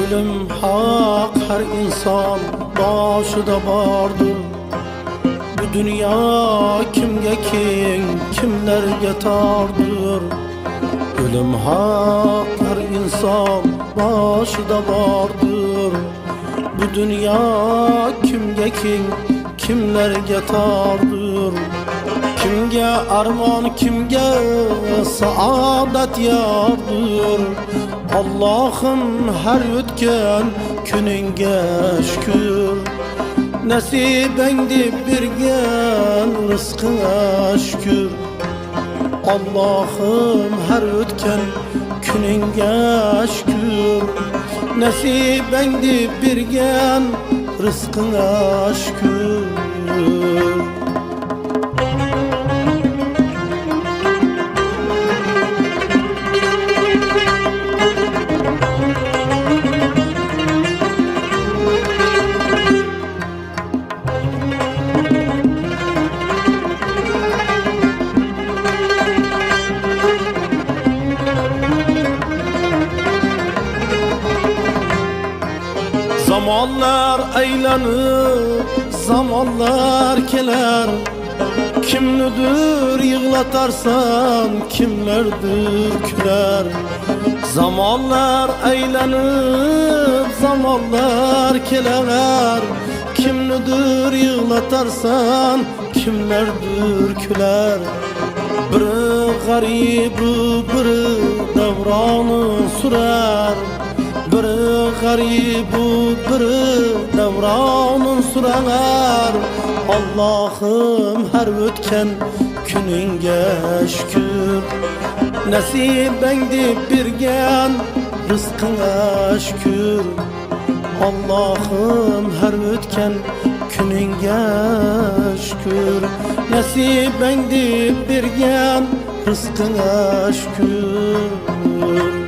Ölüm hak, her insan başıda vardır. Bu dünya kimge king, kimlerge tardır. Ölüm hak, her insan başıda vardır. Bu dünya kimge king, kimlerge tardır. Kimge arman, kimge saadet yardır. Allah'ım her ötken gününge şükür. Nesibendi birgen rızkına şükür. Allah'ım her ötken gününge şükür. Nesibendi birgen rızkına şükür. Zamanlar aylanır, zamanlar keler. Kimnidir yığlatarsan, kimlerdir küler. Zamanlar aylanır, zamanlar keler. Kimnidir yığlatarsan, kimlerdir küler. Biri garibi, biri devranı sürer. Biri garibi, biri devranın sürer. Allah'ım her ötken gününge şükür. Nesibendi birgen rızkına şükür. Allah'ım her ötken gününge şükür. Nesibendi birgen rızkına şükür.